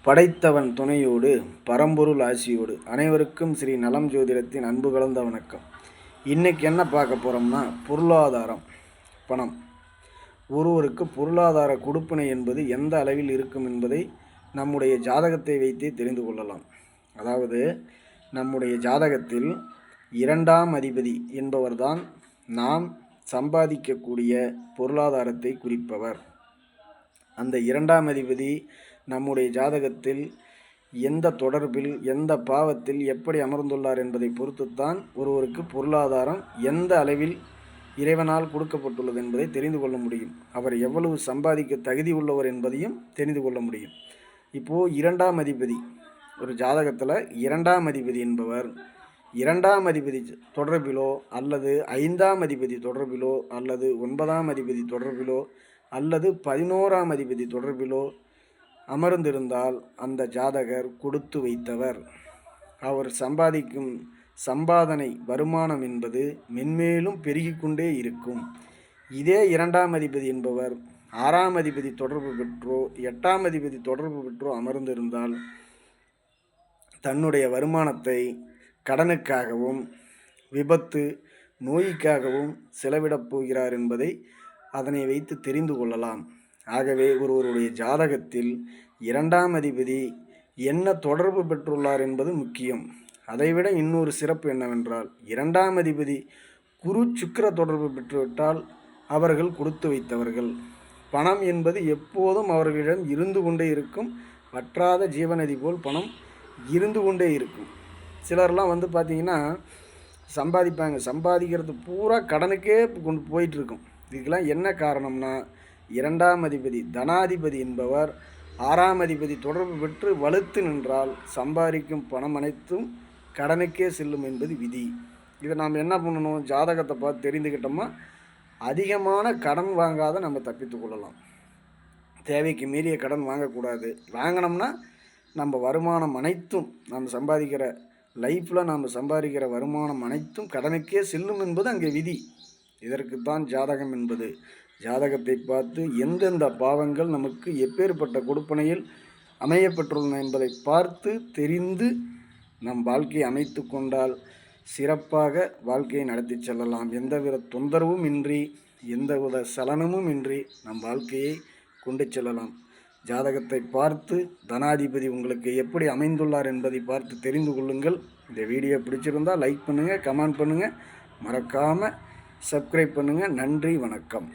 படைத்தவன் துணையோடு பரம்பொருள் ஆசியோடு அனைவருக்கும் ஸ்ரீ நலம் ஜோதிடத்தின் அன்பு கலந்த வணக்கம். இன்றைக்கி என்ன பார்க்க போகிறோம்னா, பொருளாதாரம், பணம். ஒருவருக்கு பொருளாதார கொடுப்பினை என்பது எந்த அளவில் இருக்கும் என்பதை நம்முடைய ஜாதகத்தை வைத்தே தெரிந்து கொள்ளலாம். அதாவது நம்முடைய ஜாதகத்தில் 2ஆம் அதிபதி என்பவர்தான் நாம் சம்பாதிக்கக்கூடிய பொருளாதாரத்தை குறிப்பவர். அந்த 2ஆம் அதிபதி நம்முடைய ஜாதகத்தில் எந்த தொடர்பில், எந்த பாவத்தில் எப்படி அமர்ந்துள்ளார் என்பதை பொறுத்துத்தான் ஒருவருக்கு பொருளாதாரம் எந்த அளவில் இறைவனால் கொடுக்கப்பட்டுள்ளது என்பதை தெரிந்து கொள்ள முடியும். அவர் எவ்வளவு சம்பாதிக்க தகுதி உள்ளவர் என்பதையும் தெரிந்து கொள்ள முடியும். இப்போது 2ஆம் அதிபதி, ஒரு ஜாதகத்தில் 2ஆம் அதிபதி என்பவர் 2ஆம் அதிபதி தொடர்பிலோ அல்லது 5ஆம் அதிபதி தொடர்பிலோ அல்லது 9ஆம் அதிபதி தொடர்பிலோ அல்லது 11ஆம் அதிபதி தொடர்பிலோ அமர்ந்திருந்தால் அந்த ஜாதகர் கொடுத்து வைத்தவர். அவர் சம்பாதிக்கும் சம்பாதனை வருமானம் என்பது மென்மேலும் பெருகிக்கொண்டே இருக்கும். இதே 2ஆம் அதிபதி என்பவர் 6ஆம் அதிபதி தொடர்பு பெற்றோ 8ஆம் அதிபதி தொடர்பு பெற்றோ அமர்ந்திருந்தால் தன்னுடைய வருமானத்தை கடனுக்காகவும் விபத்து நோய்க்காகவும் செலவிடப் போகிறார் என்பதை அதனை வைத்து தெரிந்து கொள்ளலாம். ஆகவே ஒருவருடைய ஜாதகத்தில் 2ஆம் அதிபதி என்ன தொடர்பு பெற்றுள்ளார் என்பது முக்கியம். அதைவிட இன்னொரு சிறப்பு என்னவென்றால், 2ஆம் அதிபதி குரு சுக்கிர தொடர்பு பெற்றுவிட்டால் அவர்கள் கொடுத்து வைத்தவர்கள். பணம் என்பது எப்போதும் அவர்களிடம் இருந்து கொண்டே இருக்கும். வற்றாத ஜீவநதி போல் பணம் இருந்து கொண்டே இருக்கும். சிலர்லாம் பார்த்திங்கன்னா சம்பாதிக்கிறது பூரா கடனுக்கே கொண்டு போயிட்டுருக்கும். இதுக்கெல்லாம் என்ன காரணம்னா, 2ஆம் அதிபதி தனாதிபதி என்பவர் 6ஆம் அதிபதி தொடர்பு பெற்று வலுத்து நின்றால் சம்பாதிக்கும் பணம் அனைத்தும் கடனுக்கே செல்லும் என்பது விதி. இதை நாம் என்ன பண்ணணும், ஜாதகத்தை பார்த்து தெரிந்துக்கிட்டோமா அதிகமான கடன் வாங்காத நம்ம தப்பித்து கொள்ளலாம். தேவைக்கு மீறிய கடன் வாங்கக்கூடாது. வாங்கினோம்னா நம்ம வருமானம் அனைத்தும் நாம் சம்பாதிக்கிற லைஃப்பில் நாம் சம்பாதிக்கிற வருமானம் அனைத்தும் கடனுக்கே செல்லும் என்பது அங்கே விதி. இதற்குத்தான் ஜாதகம் என்பது. ஜாதகத்தை பார்த்து எந்தெந்த பாவங்கள் நமக்கு எப்பேற்பட்ட கொடுப்பனையில் அமையப்பெற்றுள்ளன என்பதை பார்த்து தெரிந்து நம் வாழ்க்கையை அமைத்து கொண்டால் சிறப்பாக வாழ்க்கையை நடத்தி செல்லலாம். எந்தவித தொந்தரவும் இன்றி, எந்தவித சலனமும் இன்றி நம் வாழ்க்கையை கொண்டு செல்லலாம். ஜாதகத்தை பார்த்து தனாதிபதி உங்களுக்கு எப்படி அமைந்துள்ளார் என்பதை பார்த்து தெரிந்து கொள்ளுங்கள். இந்த வீடியோ பிடிச்சிருந்தால் லைக் பண்ணுங்கள், கமெண்ட் பண்ணுங்கள், மறக்காமல் சப்ஸ்கிரைப் பண்ணுங்கள். நன்றி, வணக்கம்.